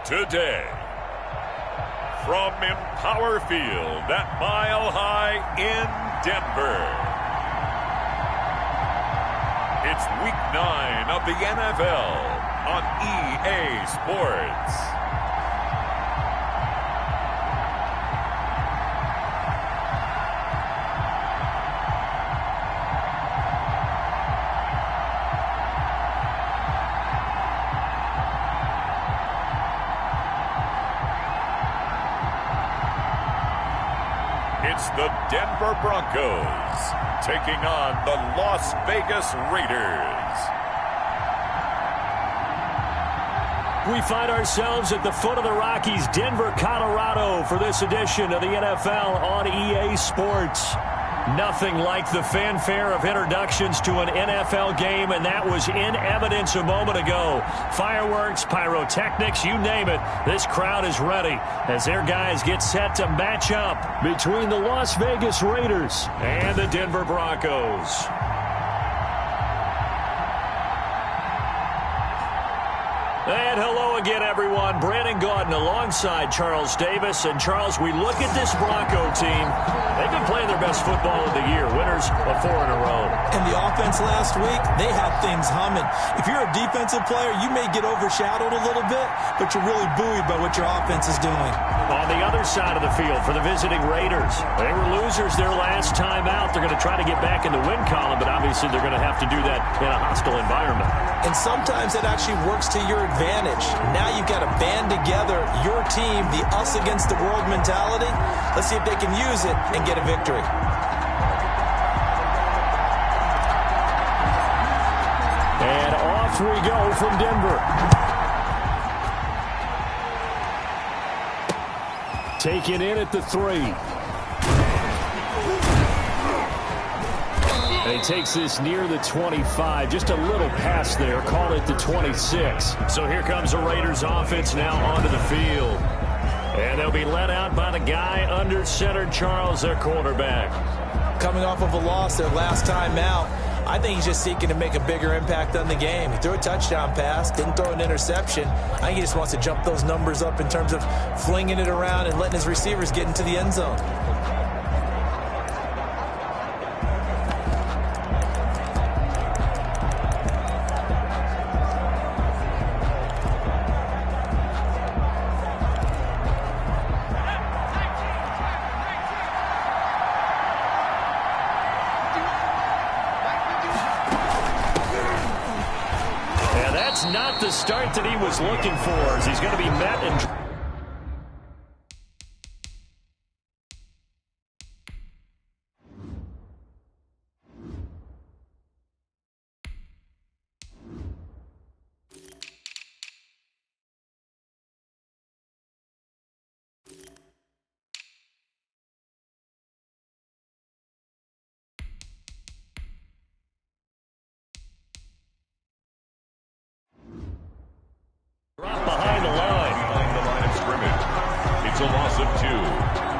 Today, from Empower Field at Mile High in Denver, it's Week 9 of the NFL on EA Sports. It's the Denver Broncos taking on the Las Vegas Raiders. We find ourselves at the foot of the Rockies, Denver, Colorado, for this edition of the NFL on EA Sports. Nothing like the fanfare of introductions to an NFL game, and that was in evidence a moment ago. Fireworks, pyrotechnics, you name it. This crowd is ready as their guys get set to match up between the Las Vegas Raiders and the Denver Broncos. And hello again, everyone. Brandon Gaudin alongside Charles Davis. And, Charles, we look at this Bronco team. They've been playing their best football of the year. Winners of 4 in a row. And the offense last week, they had things humming. If you're a defensive player, you may get overshadowed a little bit, but you're really buoyed by what your offense is doing. On the other side of the field for the visiting Raiders, they were losers their last time out. They're going to try to get back in the win column, but obviously they're going to have to do that in a hostile environment. And sometimes it actually works to your advantage. Now you've got to band together your team, the us against the world mentality. Let's see if they can use it and get a victory. And off we go from Denver. Taken in at the 3. And he takes this near the 25. Just a little pass there. Call it the 26. So here comes the Raiders offense now onto the field. And they'll be led out by the guy under center, Charles, their quarterback. Coming off of a loss their last time out, I think he's just seeking to make a bigger impact on the game. He threw a touchdown pass, didn't throw an interception. I think he just wants to jump those numbers up in terms of flinging it around and letting his receivers get into the end zone. Not the start that he was looking for, as he's going to be met and...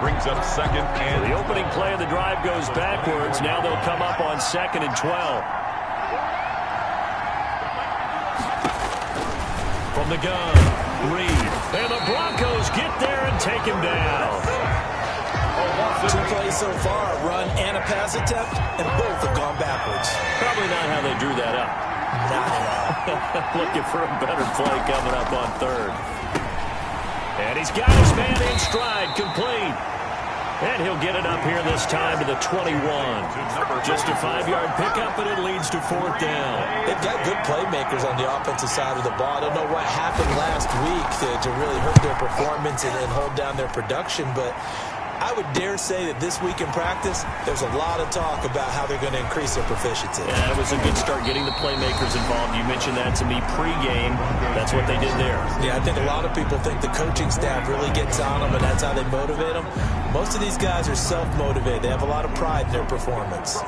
Brings up second and... The opening play of the drive goes backwards. Now they'll come up on 2nd and 12. From the gun, Reed. And the Broncos get there and take him down. 2 plays so far, a run and a pass attempt, and both have gone backwards. Probably not how they drew that up. Not at all. Looking for a better play coming up on 3rd. And he's got his man in stride, complete. And he'll get it up here this time to the 21. Just a 5-yard pickup, and it leads to 4th down. They've got good playmakers on the offensive side of the ball. I don't know what happened last week to really hurt their performance and hold down their production, but I would dare say that this week in practice, there's a lot of talk about how they're going to increase their proficiency. Yeah, it was a good start getting the playmakers involved. You mentioned that to me pregame. That's what they did there. Yeah, I think a lot of people think the coaching staff really gets on them, and that's how they motivate them. Most of these guys are self-motivated. They have a lot of pride in their performance.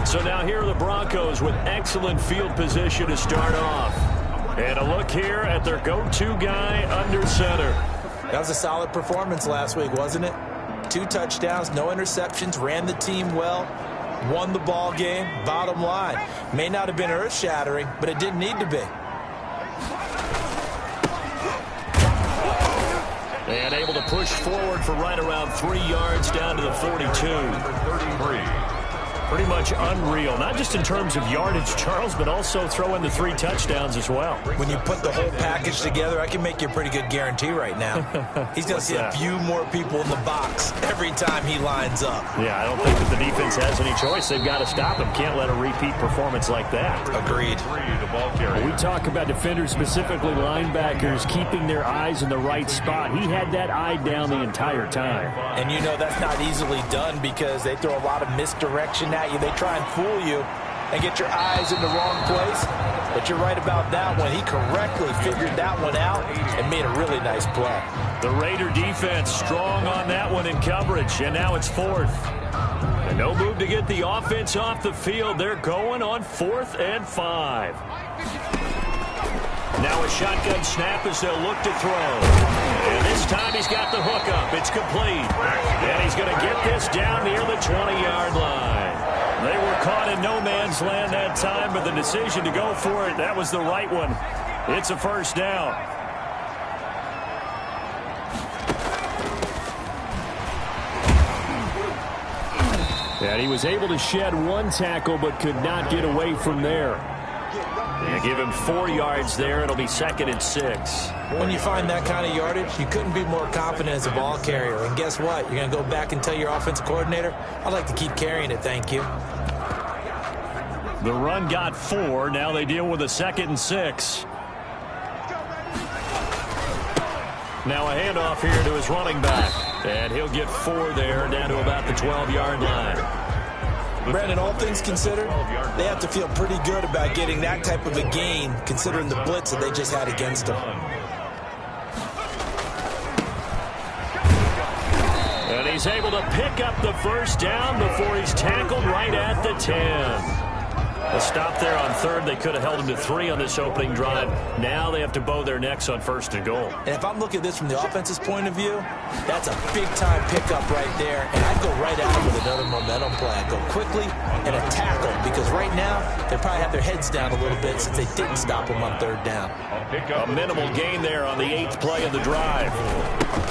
So now here are the Broncos with excellent field position to start off. And a look here at their go-to guy under center. That was a solid performance last week, wasn't it? 2 touchdowns, no interceptions, ran the team well. Won the ball game, bottom line. May not have been earth-shattering, but it didn't need to be. And able to push forward for right around 3 yards down to the 42. 33. Pretty much unreal, not just in terms of yardage, Charles, but also throw in the 3 touchdowns as well. When you put the whole package together, I can make you a pretty good guarantee right now. He's going to see a few more people in the box every time he lines up. Yeah, I don't think that the defense has any choice. They've got to stop him. Can't let a repeat performance like that. Agreed. We talk about defenders, specifically linebackers, keeping their eyes in the right spot. He had that eye down the entire time. And you know that's not easily done because they throw a lot of misdirection at you. They try and fool you and get your eyes in the wrong place. But you're right about that one. He correctly figured that one out and made a really nice play. The Raider defense strong on that one in coverage, and now it's 4th. And no move to get the offense off the field. They're going on 4th and 5. Now a shotgun snap as they'll look to throw. And this time he's got the hook up. It's complete. And he's going to get this down near the 20-yard line. They were caught in no man's land that time, but the decision to go for it, that was the right one. It's a first down. And he was able to shed 1 tackle, but could not get away from there. And give him 4 yards there. It'll be 2nd and 6. When you find that kind of yardage, you couldn't be more confident as a ball carrier. And guess what? You're going to go back and tell your offensive coordinator, I'd like to keep carrying it, thank you. The run got 4. Now they deal with a 2nd and 6. Now a handoff here to his running back. And he'll get 4 there, down to about the 12-yard line. Brandon, all things considered, they have to feel pretty good about getting that type of a gain, considering the blitz that they just had against them. And he's able to pick up the first down before he's tackled right at the 10. A stop there on 3rd. They could have held him to 3 on this opening drive. Now they have to bow their necks on 1st and goal. And if I'm looking at this from the offense's point of view, that's a big-time pickup right there. And I'd go right at him with another momentum play. I'd go quickly and a tackle because right now they probably have their heads down a little bit since they didn't stop him on 3rd down. A minimal gain there on the 8th play of the drive.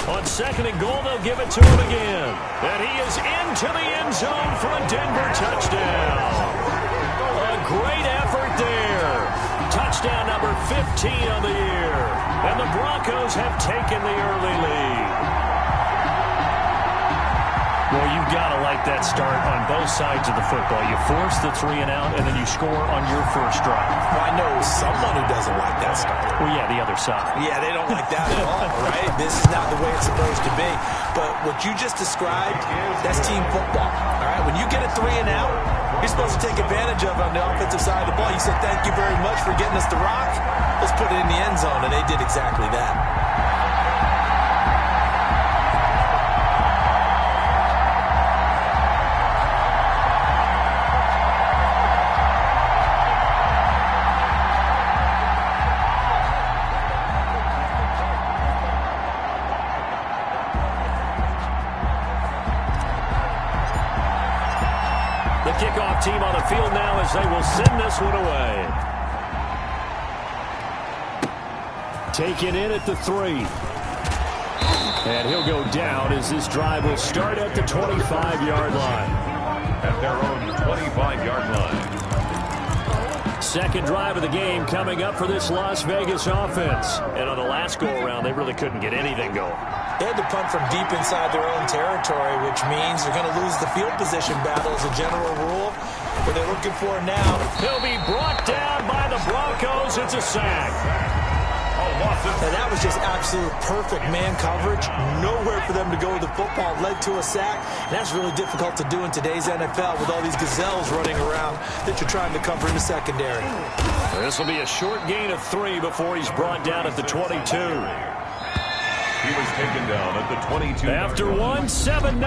On 2nd and goal, they'll give it to him again. And he is into the end zone for a Denver touchdown. A great effort there. Touchdown number 15 on the year. And the Broncos have taken the early lead. Well, you've got to like that start on both sides of the football. You force the 3 and out, and then you score on your first drive. Well, I know someone who doesn't like that start. Well, yeah, the other side. Yeah, they don't like that at all, right? This is not the way it's supposed to be. But what you just described, that's team football, all right? When you get a 3 and out, you're supposed to take advantage of it on the offensive side of the ball. You said, thank you very much for getting us the rock. Let's put it in the end zone, and they did exactly that. Kickoff team on the field now as they will send this one away. Taken in at the 3. And he'll go down as this drive will start at the 25-yard line. At their own 25-yard line. Second drive of the game coming up for this Las Vegas offense. And on the last go-around, they really couldn't get anything going. They had to punt from deep inside their own territory, which means they're going to lose the field position battle as a general rule. What they're looking for now. He'll be brought down by the Broncos. It's a sack. And that was just absolute perfect man coverage. Nowhere for them to go with the football. Led to a sack. And that's really difficult to do in today's NFL with all these gazelles running around that you're trying to cover in the secondary. This will be a short gain of 3 before he's brought down at the 22. He was taken down at the 22. After 7-0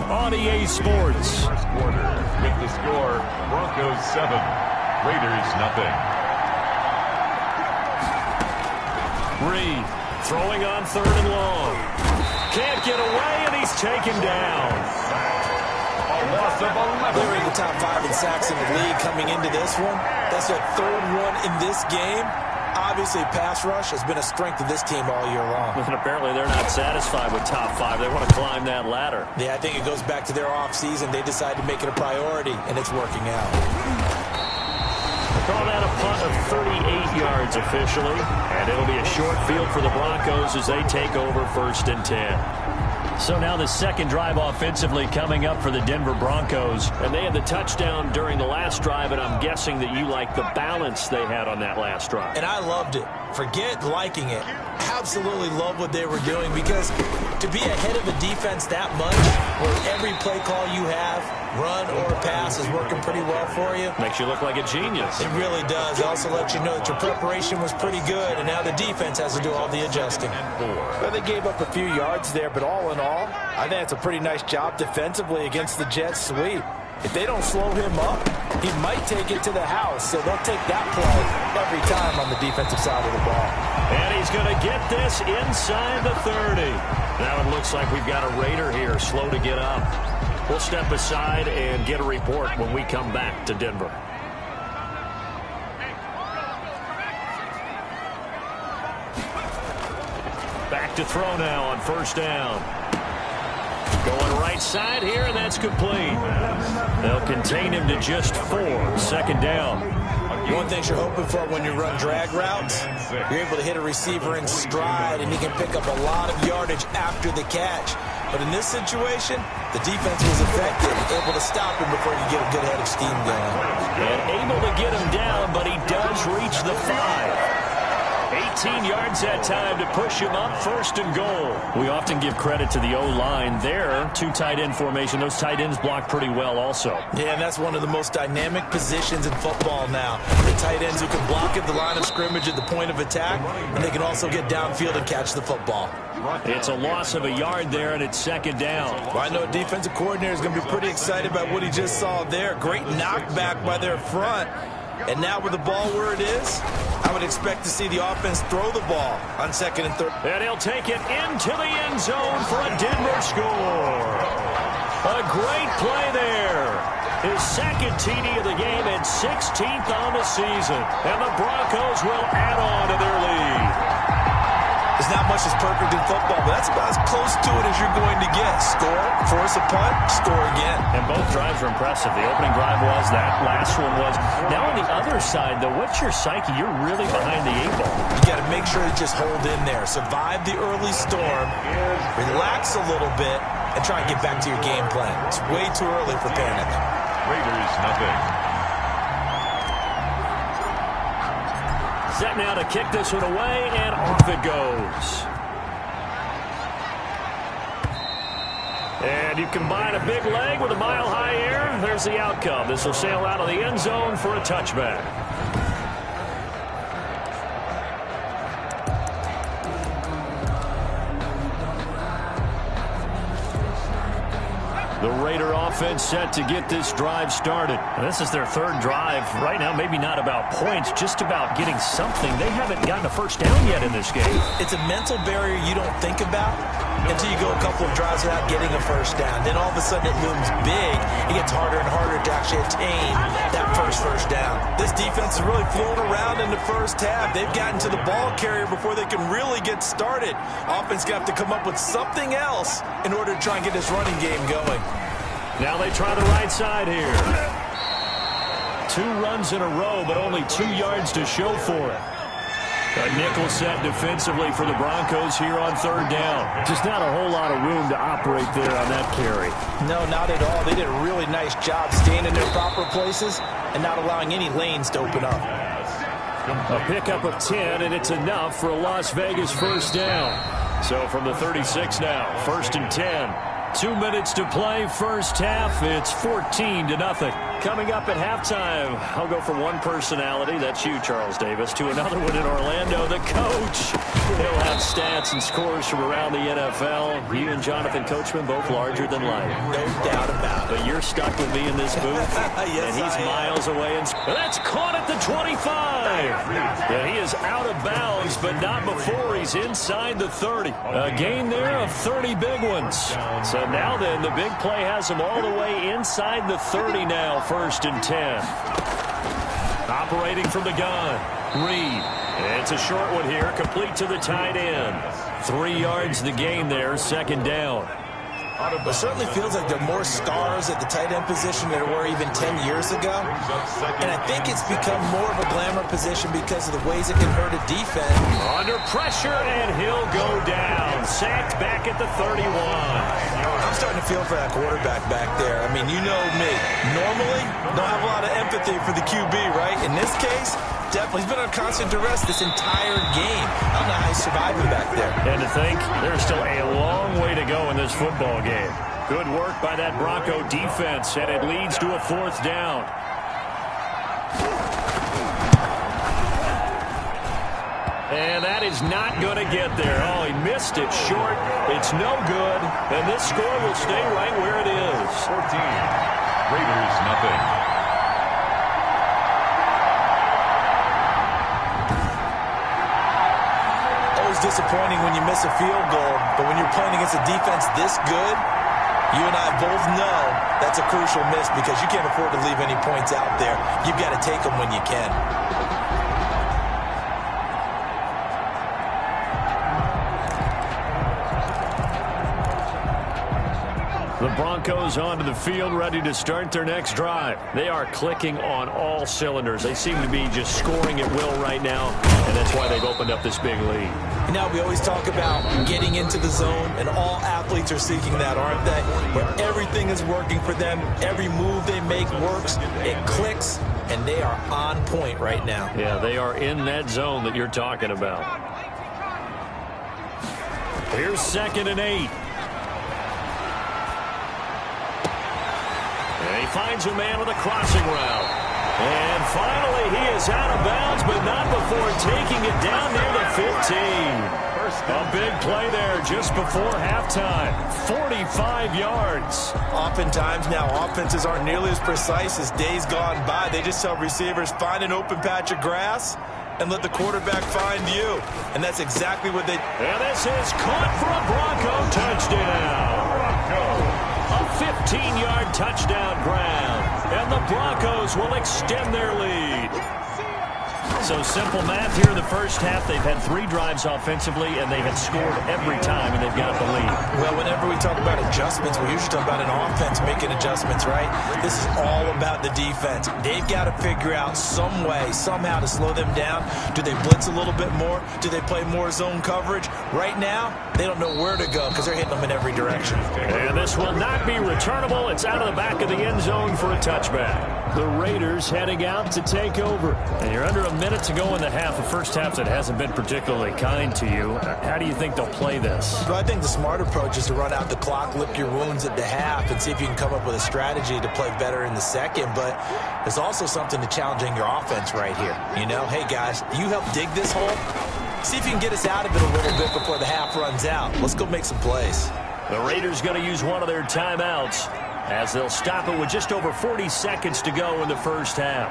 on EA Sports. First quarter with the score, Broncos 7, Raiders 0. Reed throwing on 3rd and long. Can't get away, and he's taken down. A loss of 11. They were in the top 5 in sacks in the league coming into this one. That's their 3rd one in this game. Obviously, pass rush has been a strength of this team all year long. And apparently they're not satisfied with top 5. They want to climb that ladder. Yeah, I think it goes back to their offseason. They decided to make it a priority, and it's working out. Call that a punt of 38 yards officially. And it'll be a short field for the Broncos as they take over 1st and 10. So now the second drive offensively coming up for the Denver Broncos. And they had the touchdown during the last drive, and I'm guessing that you like the balance they had on that last drive. And I loved it. Forget liking it. Absolutely love what they were doing, because to be ahead of a defense that much, where every play call you have, run or pass, is working pretty well for you. Makes you look like a genius. It really does. It also lets you know that your preparation was pretty good, and now the defense has to do all the adjusting. Well, they gave up a few yards there, but all in all, I think it's a pretty nice job defensively against the Jets sweep. If they don't slow him up, he might take it to the house, so they'll take that play every time on the defensive side of the ball. And he's going to get this inside the 30. Now it looks like we've got a Raider here, slow to get up. We'll step aside and get a report when we come back to Denver. Back to throw now on 1st down. Going right side here, and that's complete. They'll contain him to just 4. 2nd down. One thing you're hoping for when you run drag routes, you're able to hit a receiver in stride, and he can pick up a lot of yardage after the catch. But in this situation, the defense was effective, able to stop him before you get a good head of steam going. And able to get him down, but he does reach the 5. 18 yards that time to push him up, 1st and goal. We often give credit to the O-line there. 2 tight end formation. Those tight ends block pretty well also. Yeah, and that's one of the most dynamic positions in football now. The tight ends who can block at the line of scrimmage at the point of attack, and they can also get downfield and catch the football. It's a loss of a yard there, and it's 2nd down. Well, I know a defensive coordinator is going to be pretty excited about what he just saw there. Great knockback by their front. And now with the ball where it is, I would expect to see the offense throw the ball on 2nd and 3rd. And he'll take it into the end zone for a Denver score. A great play there. His 2nd TD of the game and 16th on the season. And the Broncos will add on to their lead. There's not much that's perfect in football, but that's about as close to it as you're going to get. Score, force a punt, score again. And both drives were impressive. The opening drive was, that last one was. Now on the other side, though, what's your psyche? You're really behind the 8 ball. You got to make sure to just hold in there. Survive the early storm, relax a little bit, and try and get back to your game plan. It's way too early for panic. Raiders, nothing. Set now to kick this one away, and off it goes. And you combine a big leg with a mile-high air. There's the outcome. This will sail out of the end zone for a touchback. The Raider offense set to get this drive started. And this is their 3rd drive. Right now, maybe not about points, just about getting something. They haven't gotten a 1st down yet in this game. It's a mental barrier you don't think about until you go a couple of drives without getting a 1st down. Then all of a sudden it looms big. It gets harder and harder to actually attain that first down. This defense is really floating around in the 1st half. They've gotten to the ball carrier before they can really get started. Offense going to have to come up with something else in order to try and get this running game going. Now they try the right side here. 2 runs in a row, but only 2 yards to show for it. A nickel set defensively for the Broncos here on 3rd down. Just not a whole lot of room to operate there on that carry. No, not at all. They did a really nice job staying in their proper places and not allowing any lanes to open up. A pickup of 10, and it's enough for a Las Vegas 1st down. So from the 36 now, 1st and 10. 2 minutes to play, 1st half. It's 14-0. Coming up at halftime, I'll go from one personality, that's you, Charles Davis, to another one in Orlando, the coach. He'll have stats and scores from around the NFL. You and Jonathan Coachman, both larger than life. No doubt about it. But you're stuck with me in this booth, Yes, and he's miles away. And that's caught at the 25. Yeah, he is out of bounds, but not before he's inside the 30. A gain there of 30 big ones. So And now then, the big play has him all the way inside the 30 now, 1st and 10. Operating from the gun, Reed. It's a short one here, complete to the tight end. 3 yards the gain there, 2nd down. It certainly feels like there are more stars at the tight end position than there were even 10 years ago. And I think it's become more of a glamour position because of the ways it can hurt a defense. Under pressure, and he'll go down. Sacked back at the 31. I'm starting to feel for that quarterback back there. I mean, you know me. Normally, don't have a lot of empathy for the QB, right? In this case, definitely. He's been under constant duress this entire game. I don't know how he survived it back there. And to think, there's still a long way to go in this football game. Good work by that Bronco defense, and it leads to a 4th down. And that is not going to get there. Oh, he missed it short. It's no good. And this score will stay right where it is. 14. Raiders, nothing. Disappointing when you miss a field goal, but when you're playing against a defense this good, you and I both know that's a crucial miss because you can't afford to leave any points out there. You've got to take them when you can. The Broncos onto the field, ready to start their next drive. They are clicking on all cylinders. They seem to be just scoring at will right now, and that's why they've opened up this big lead. You know, we always talk about getting into the zone, and all athletes are seeking that, aren't they? Where everything is working for them, every move they make works, it clicks, and they are on point right now. Yeah, they are in that zone that you're talking about. Here's 2nd and 8. And he finds a man with a crossing route. And finally, he is out of bounds, but not before taking it down near the 15. A big play there just before halftime. 45 yards. Oftentimes now, offenses aren't nearly as precise as days gone by. They just tell receivers, find an open patch of grass and let the quarterback find you. And that's exactly what they... And this is caught for a Bronco touchdown. A 15-yard touchdown grab. And the Broncos will extend their lead. So simple math here in the first half. They've had 3 drives offensively, and they have scored every time, and they've got the lead. Well, whenever we talk about adjustments, we usually talk about an offense making adjustments, right? This is all about the defense. They've got to figure out some way, somehow to slow them down. Do they blitz a little bit more? Do they play more zone coverage? Right now, they don't know where to go because they're hitting them in every direction. And this will not be returnable. It's out of the back of the end zone for a touchback. The Raiders heading out to take over. And you're under a minute to go in the half. The first half that hasn't been particularly kind to you. How do you think they'll play this? Well, I think the smart approach is to run out the clock, lick your wounds at the half, and see if you can come up with a strategy to play better in the second. But there's also something to challenging your offense right here. You know, hey, guys, you help dig this hole. See if you can get us out of it a little bit before the half runs out. Let's go make some plays. The Raiders going to use one of their timeouts as they'll stop it with just over 40 seconds to go in the first half.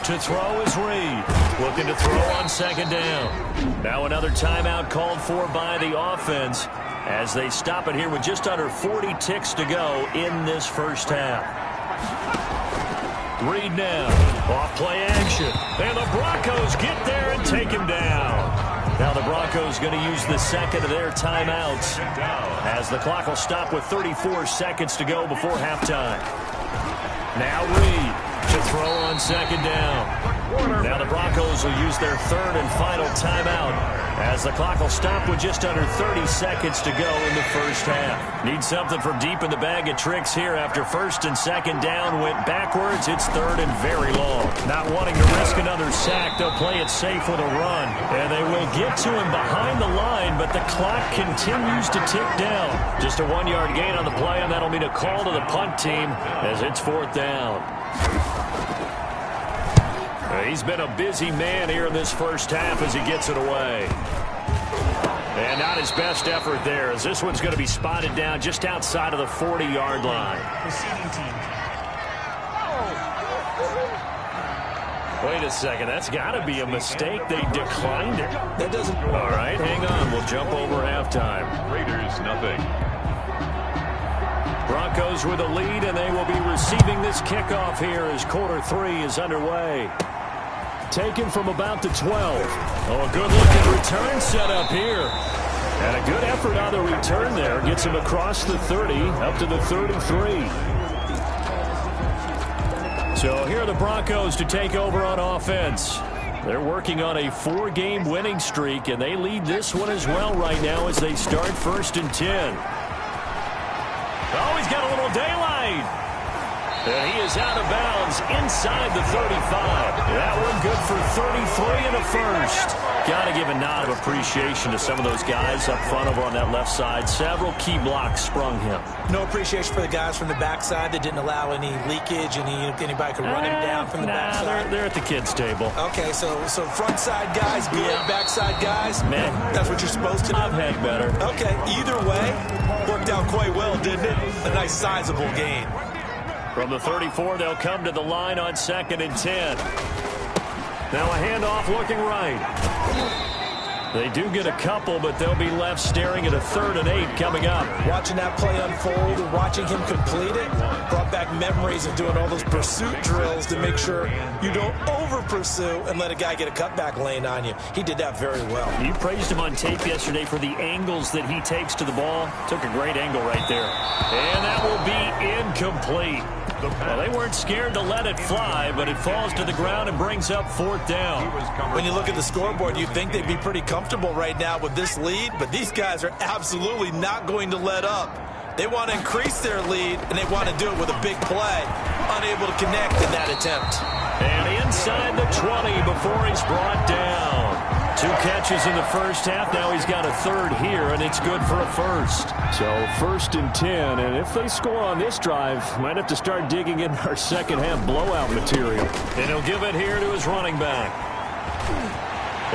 To throw is Reed. Looking to throw on 2nd down. Now another timeout called for by the offense as they stop it here with just under 40 ticks to go in this first half. Reed now. Off play action. And the Broncos get there and take him down. Now the Broncos going to use the second of their timeouts as the clock will stop with 34 seconds to go before halftime. Now Reed to throw on 2nd down. Now the Broncos will use their 3rd and final timeout as the clock will stop with just under 30 seconds to go in the first half. Need something from deep in the bag of tricks here after 1st and 2nd down went backwards. It's 3rd and very long. Not wanting to risk another sack, they'll play it safe with a run. And they will get to him behind the line, but the clock continues to tick down. Just a 1-yard gain on the play, and that'll mean a call to the punt team as it's 4th down. He's been a busy man here in this first half as he gets it away. And not his best effort there, as this one's going to be spotted down just outside of the 40-yard line. Wait a second. That's got to be a mistake. They declined it. That doesn't... All right, hang on. We'll jump over halftime. Raiders, nothing. Broncos with a lead, and they will be receiving this kickoff here as quarter 3 is underway. Taken from about the 12. Oh, a good-looking return set up here. And a good effort on the return there. Gets him across the 30, up to the 33. So here are the Broncos to take over on offense. They're working on a 4-game winning streak, and they lead this one as well right now as they start 1st and 10. Oh, he's got a little daylight. And he is out of bounds inside the 35. That one good for 33 and a first. Got to give a nod of appreciation to some of those guys up front over on that left side. Several key blocks sprung him. No appreciation for the guys from the backside that didn't allow any leakage, anybody could run him down from the backside. They're at the kids' table. Okay, so front side guys good, backside guys, man, that's what you're supposed to do. I've had better. Okay, either way, worked out quite well, didn't it? A nice sizable gain. From the 34, they'll come to the line on 2nd and 10. Now a handoff looking right. They do get a couple, but they'll be left staring at a 3rd and 8 coming up. Watching that play unfold and watching him complete it brought back memories of doing all those pursuit drills to make sure you don't over-pursue and let a guy get a cutback lane on you. He did that very well. You praised him on tape yesterday for the angles that he takes to the ball. Took a great angle right there. And that will be incomplete. Well, they weren't scared to let it fly, but it falls to the ground and brings up 4th down. When you look at the scoreboard, you'd think they'd be pretty comfortable right now with this lead, but these guys are absolutely not going to let up. They want to increase their lead, and they want to do it with a big play. Unable to connect in that attempt. And inside the 20 before he's brought down. 2 catches in the first half. Now he's got a 3rd here, and it's good for a first. So 1st and 10, and if they score on this drive, might have to start digging in our second half blowout material. And he'll give it here to his running back.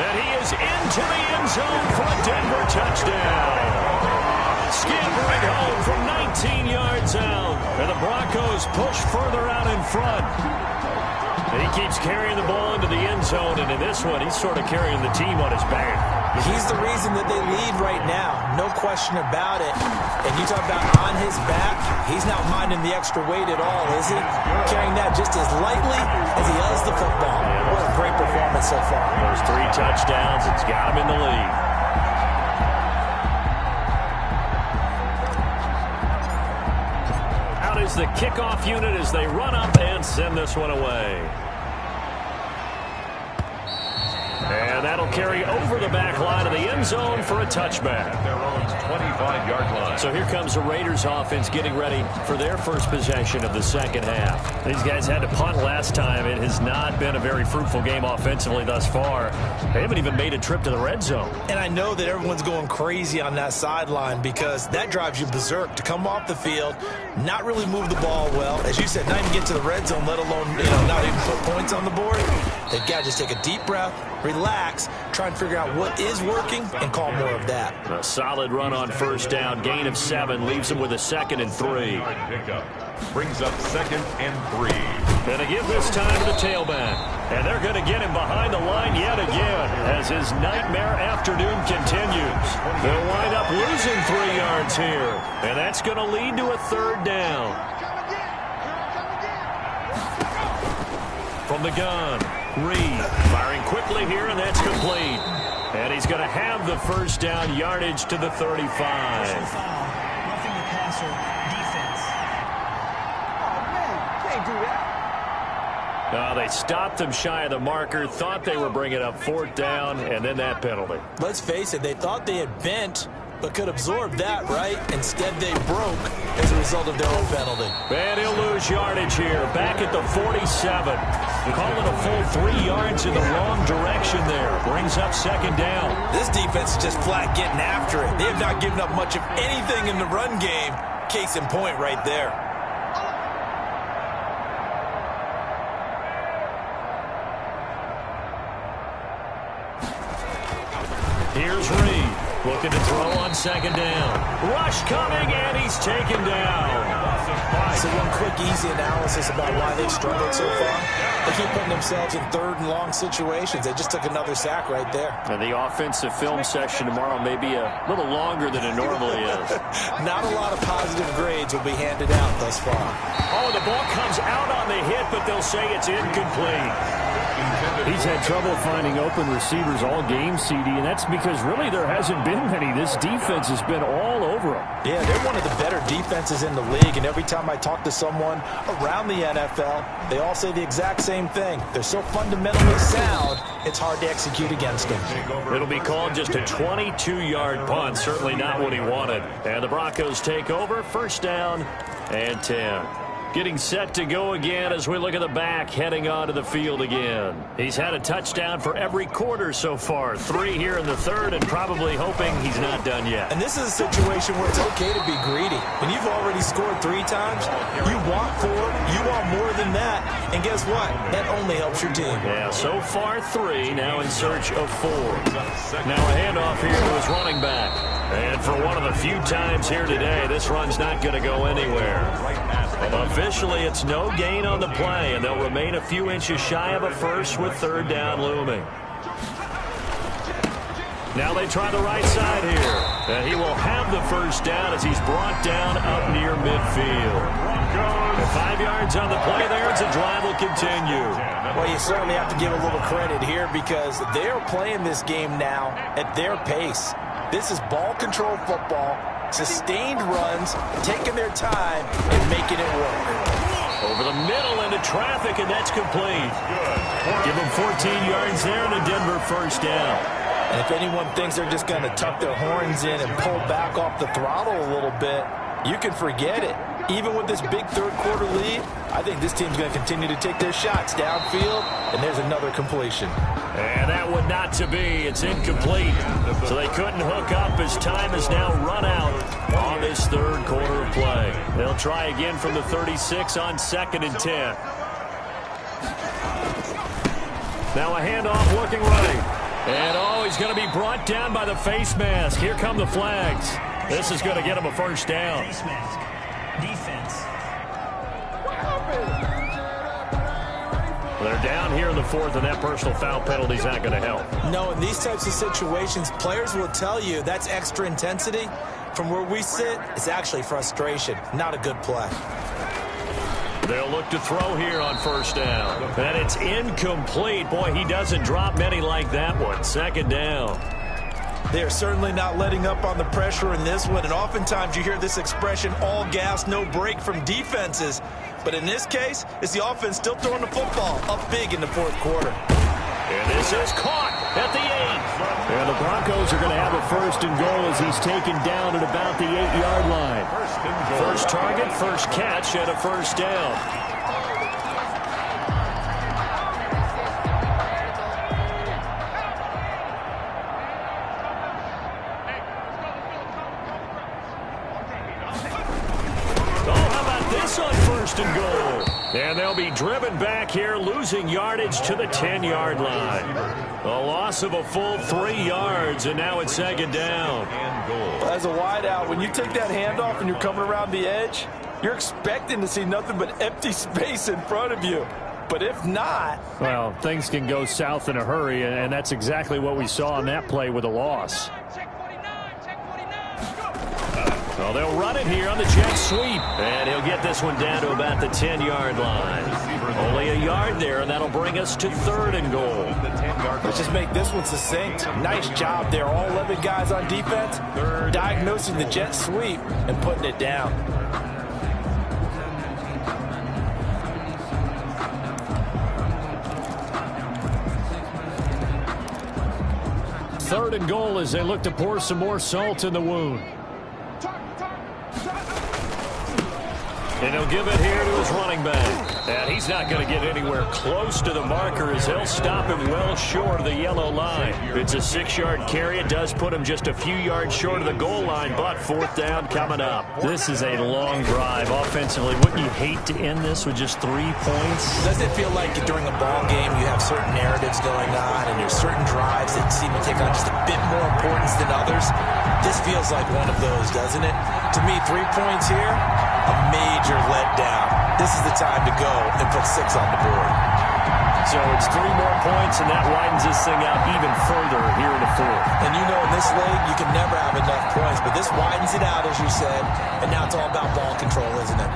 And he is into the end zone for a Denver touchdown. Scampering home from 19 yards out. And the Broncos push further out in front. He keeps carrying the ball into the end zone, and in this one, he's sort of carrying the team on his back. He's the reason that they lead right now. No question about it. And you talk about on his back, he's not minding the extra weight at all, is he? Carrying that just as lightly as he does the football. What a great performance so far. Those 3 touchdowns, it's got him in the lead. Out is the kickoff unit as they run up and send this one away. And that'll carry over the back line of the end zone for a touchback. Their own 25-yard line. So here comes the Raiders offense getting ready for their first possession of the second half. These guys had to punt last time. It has not been a very fruitful game offensively thus far. They haven't even made a trip to the red zone. And I know that everyone's going crazy on that sideline because that drives you berserk to come off the field, not really move the ball well. As you said, not even get to the red zone, let alone not even put points on the board. They've got to just take a deep breath, relax, try and figure out what is working, and call more of that. A solid run on first down. Gain of 7 leaves them with a 2nd and 3. Pickup brings up 2nd and 3. Going to give this time to the tailback. And they're going to get him behind the line yet again as his nightmare afternoon continues. They'll wind up losing 3 yards here. And that's going to lead to a 3rd down. From the gun, Reed firing quickly here, and that's complete. And he's going to have the first down, yardage to the 35. Roughing the passer, defense. Oh, man, can't do that. They stopped them shy of the marker, thought they were bringing up 4th down, and then that penalty. Let's face it, they thought they had bent, but could absorb that, right? Instead, they broke as a result of their own penalty. And he'll lose yardage here, back at the 47. Calling a full 3 yards in the wrong direction there. Brings up 2nd down. This defense is just flat getting after it. They have not given up much of anything in the run game. Case in point right there. Here's Reed. Looking to throw on 2nd down. Rush coming, and he's taken down. So one quick, easy analysis about why they've struggled so far. They keep putting themselves in third and long situations. They just took another sack right there. And the offensive film session tomorrow may be a little longer than it normally is. Not a lot of positive grades will be handed out thus far. Oh, the ball comes out on the hit, but they'll say it's incomplete. He's had trouble finding open receivers all game, CD, and that's because really there hasn't been many. This defense has been all over him. Yeah, they're one of the better defenses in the league, and every time I talk to someone around the NFL, they all say the exact same thing. They're so fundamentally sound, it's hard to execute against them. It'll be called just a 22-yard punt, certainly not what he wanted. And the Broncos take over, first down and 10. Getting set to go again as we look at the back, heading onto the field again. He's had a touchdown for every quarter so far. 3 here in the third, and probably hoping he's not done yet. And this is a situation where it's okay to be greedy. When you've already scored 3 times, you want 4, you want more than that. And guess what? That only helps your team. Yeah, so far 3, now in search of 4. Now a handoff here to his running back. And for one of the few times here today, this run's not going to go anywhere. Officially, it's no gain on the play, and they'll remain a few inches shy of a first with third down looming. Now they try the right side here. And he will have the first down as he's brought down up near midfield. And 5 yards on the play there as the drive will continue. Well, you certainly have to give a little credit here because they're playing this game now at their pace. This is ball control football, sustained runs, taking their time, and making it work. Over the middle into traffic, and that's complete. Give them 14 yards there and a Denver first down. And if anyone thinks they're just going to tuck their horns in and pull back off the throttle a little bit, you can forget it. Even with this big third-quarter lead, I think this team's going to continue to take their shots downfield, and there's another completion. And that would not to be. It's incomplete. So they couldn't hook up as time has now run out on this third quarter of play. They'll try again from the 36 on 2nd and 10. Now a handoff looking right. And he's going to be brought down by the face mask. Here come the flags. This is going to get him a first down. Face mask. Defense. They're down here in the 4th, and that personal foul penalty is not going to help. No, in these types of situations, players will tell you that's extra intensity. From where we sit, it's actually frustration, not a good play. They'll look to throw here on first down. And it's incomplete. Boy, he doesn't drop many like that one. 2nd down. They are certainly not letting up on the pressure in this one, and oftentimes you hear this expression, all gas, no break from defenses. But in this case, it's the offense still throwing the football up big in the 4th quarter. And this is caught at the 8. And the Broncos are going to have a first and goal as he's taken down at about the 8-yard line. First target, first catch, and a first down. On first and goal. And they'll be driven back here, losing yardage to the 10-yard line. A loss of a full 3 yards, and now it's 2nd down. As a wideout, when you take that handoff and you're coming around the edge, you're expecting to see nothing but empty space in front of you. But if not... Well, things can go south in a hurry, and that's exactly what we saw on that play with a loss. Well, they'll run it here on the jet sweep. And he'll get this one down to about the 10-yard line. Only a yard there, and that'll bring us to 3rd and goal. Let's just make this one succinct. Nice job there. All 11 guys on defense diagnosing the jet sweep and putting it down. Third and goal as they look to pour some more salt in the wound. And he'll give it here to his running back. And he's not going to get anywhere close to the marker as he'll stop him well short of the yellow line. It's a 6-yard carry. It does put him just a few yards short of the goal line, but 4th down coming up. This is a long drive offensively. Wouldn't you hate to end this with just 3 points? Does it feel like during a ball game you have certain narratives going on and there's certain drives that seem to take on just a bit more importance than others? This feels like one of those, doesn't it? To me, 3 points here, a major letdown. This is the time to go and put 6 on the board. So it's 3 more points, and that widens this thing out even further here in the fourth. And you know, in this league, you can never have enough points, but this widens it out, as you said, and now it's all about ball control, isn't it?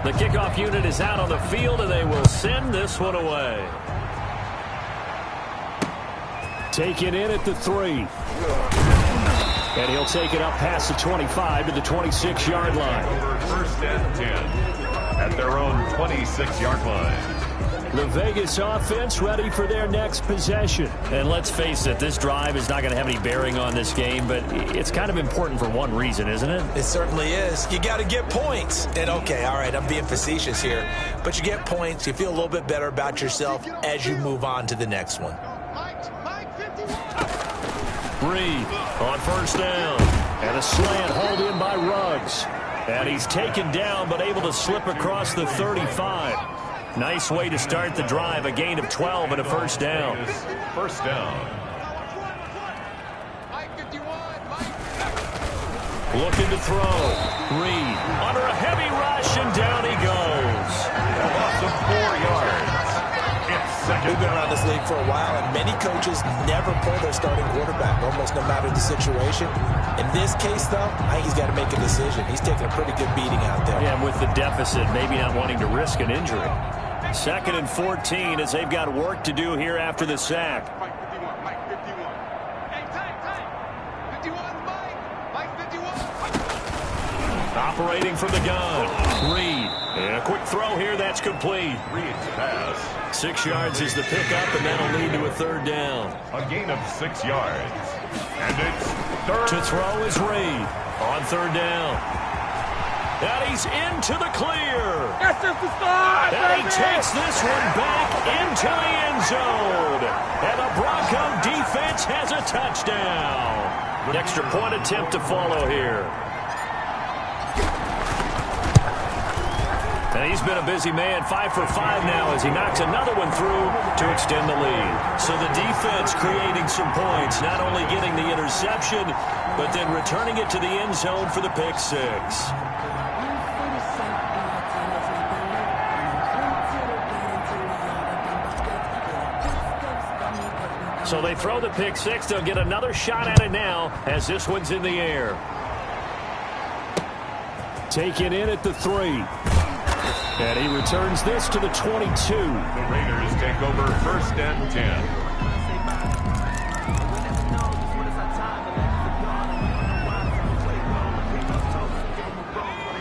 The kickoff unit is out on the field, and they will send this one away. Taken in at the 3. And he'll take it up past the 25 to the 26-yard line. Over first and 10 at their own 26-yard line. The Vegas offense ready for their next possession. And let's face it, this drive is not going to have any bearing on this game, but it's kind of important for one reason, isn't it? It certainly is. You got to get points. And okay, all right, I'm being facetious here, but you get points, you feel a little bit better about yourself as you move on to the next one. Reed on first down. And a slant hauled in by Ruggs. And he's taken down but able to slip across the 35. Nice way to start the drive. A gain of 12 and a first down. First down. Looking to throw. Reed under a heavy rush, and down he goes. A loss of 4 yards. We've been around this league for a while, and many coaches never pull their starting quarterback, almost no matter the situation. In this case, though, I think he's got to make a decision. He's taking a pretty good beating out there. Yeah, and with the deficit, maybe not wanting to risk an injury. 2nd and 14 as they've got work to do here after the sack. Operating from the gun. Reed. And a quick throw here. That's complete. Reed's pass. 6 yards is the pickup, and that'll lead to a third down. A gain of 6 yards. And it's third. To throw is Reed on third down. And he's into the clear. That's just the start. And he takes this one back into the end zone. And the Bronco defense has a touchdown. An extra point attempt to follow here. And he's been a busy man, 5 for 5 now as he knocks another one through to extend the lead. So the defense creating some points, not only getting the interception, but then returning it to the end zone for the pick 6. So they throw the pick 6. They'll get another shot at it now as this one's in the air. Taken in at the 3. And he returns this to the 22. The Raiders take over first and 10.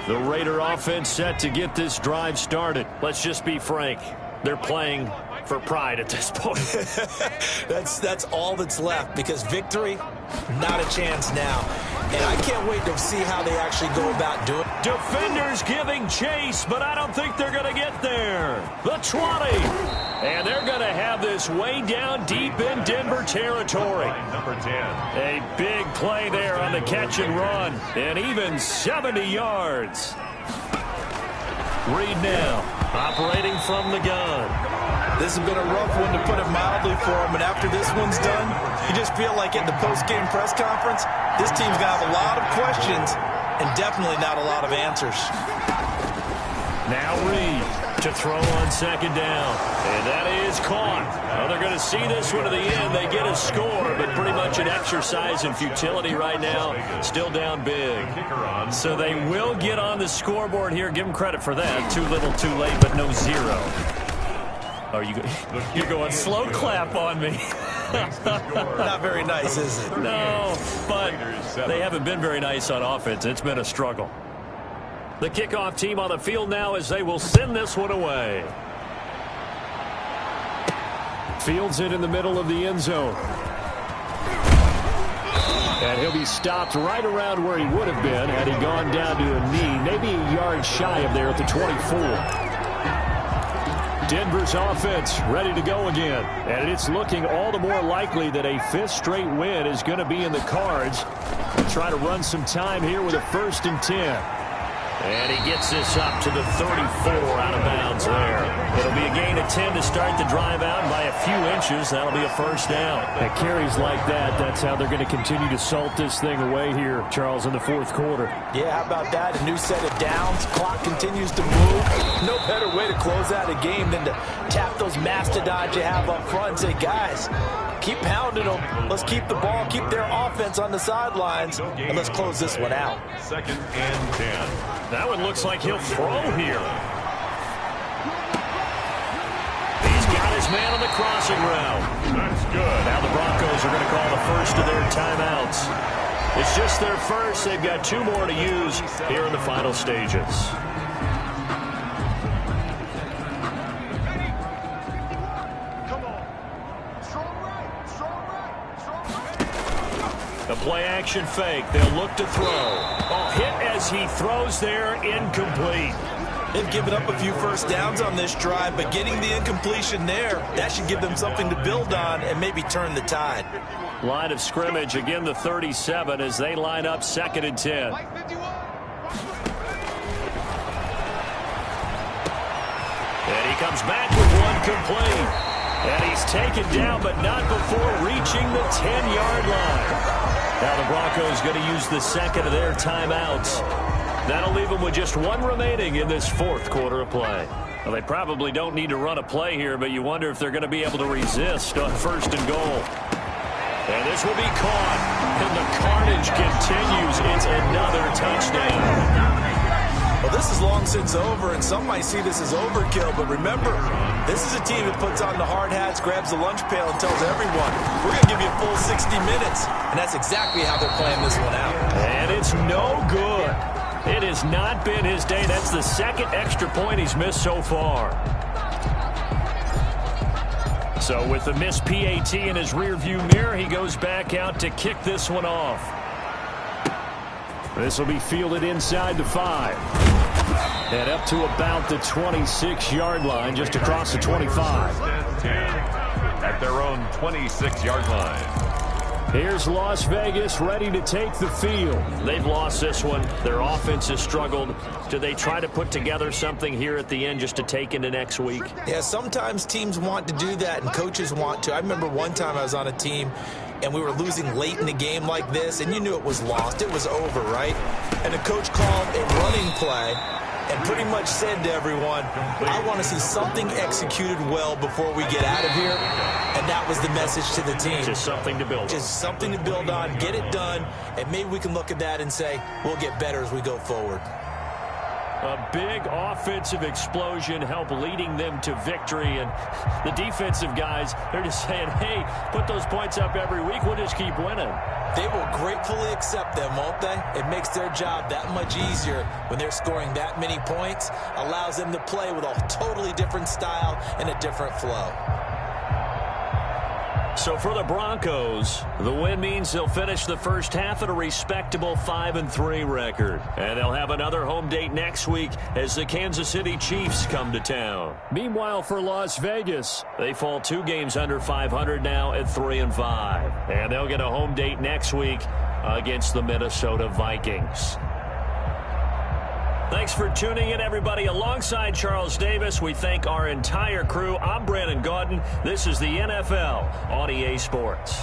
The Raider offense set to get this drive started. Let's just be frank. They're playing for pride at this point. That's all that's left, because victory, not a chance now. And I can't wait to see how they actually go about doing it. Defenders giving chase, but I don't think they're going to get there. The 20. And they're going to have this way down deep in Denver territory. Number 10. A big play there on the catch and run. And even 70 yards. Reed now, operating from the gun. This has been a rough one, to put it mildly, for him. And after this one's done, you just feel like at the post-game press conference, this team's going to have a lot of questions and definitely not a lot of answers. Now Reed to throw on second down. And that is caught. Well, they're going to see this one to the end. They get a score, but pretty much an exercise in futility right now. Still down big. So they will get on the scoreboard here. Give them credit for that. Too little, too late, but no zero. Oh, you're going slow clap on me. Not very nice, is it? No, but they haven't been very nice on offense. It's been a struggle. The kickoff team on the field now as they will send this one away. Fields it in the middle of the end zone. And he'll be stopped right around where he would have been had he gone down to a knee, maybe a yard shy of there at the 24. Denver's offense ready to go again. And it's looking all the more likely that a 5th straight win is going to be in the cards. They'll try to run some time here with a 1st and 10. And he gets this up to the 34 out of bounds there. It'll be a gain of 10 to start the drive out, and by a few inches, that'll be a first down. At carries like that, that's how they're going to continue to salt this thing away here, Charles, in the fourth quarter. Yeah, how about that? A new set of downs. Clock continues to move. No better way to close out a game than to tap those mastodons you have up front and say, guys, keep pounding them. Let's keep the ball, keep their offense on the sidelines, and let's close this one out. 2nd and 10. That one looks like he'll throw here. He's got his man on the crossing route. That's good. Now the Broncos are going to call the first of their timeouts. It's just their first. They've got 2 more to use here in the final stages. A play-action fake. They'll look to throw. Oh, hit as he throws there, incomplete. They've given up a few first downs on this drive, but getting the incompletion there, that should give them something to build on and maybe turn the tide. Line of scrimmage, again the 37 as they line up 2nd and 10. And he comes back with one complete. And he's taken down, but not before reaching the 10-yard line. Now the Broncos going to use the second of their timeouts. That'll leave them with just 1 remaining in this fourth quarter of play. Well, they probably don't need to run a play here, but you wonder if they're going to be able to resist on 1st and goal. And this will be caught. And the carnage continues. It's another touchdown. Well, this is long since over, and some might see this as overkill, but remember, this is a team that puts on the hard hats, grabs the lunch pail, and tells everyone, we're going to give you a full 60 minutes. And that's exactly how they're playing this one out. And it's no good. It has not been his day. That's the 2nd extra point he's missed so far. So with the missed PAT in his rearview mirror, he goes back out to kick this one off. This will be fielded inside the 5. And up to about the 26-yard line, just across the 25. 10 at their own 26-yard line. Here's Las Vegas ready to take the field. They've lost this one. Their offense has struggled. Do they try to put together something here at the end just to take into next week? Yeah, sometimes teams want to do that and coaches want to. I remember one time I was on a team and we were losing late in the game like this, and you knew it was lost. It was over, right? And the coach called a running play and pretty much said to everyone, I want to see something executed well before we get out of here. And that was the message to the team. Just something to build on. Just something to build on, get it done, and maybe we can look at that and say, we'll get better as we go forward. A big offensive explosion helped leading them to victory. And the defensive guys, they're just saying, hey, put those points up every week. We'll just keep winning. They will gratefully accept them, won't they? It makes their job that much easier when they're scoring that many points. Allows them to play with a totally different style and a different flow. So for the Broncos, the win means they'll finish the first half at a respectable 5-3 record. And they'll have another home date next week as the Kansas City Chiefs come to town. Meanwhile, for Las Vegas, they fall 2 games under 500 now at 3-5. And they'll get a home date next week against the Minnesota Vikings. Thanks for tuning in, everybody. Alongside Charles Davis, we thank our entire crew. I'm Brandon Gaudin. This is the NFL on EA Sports.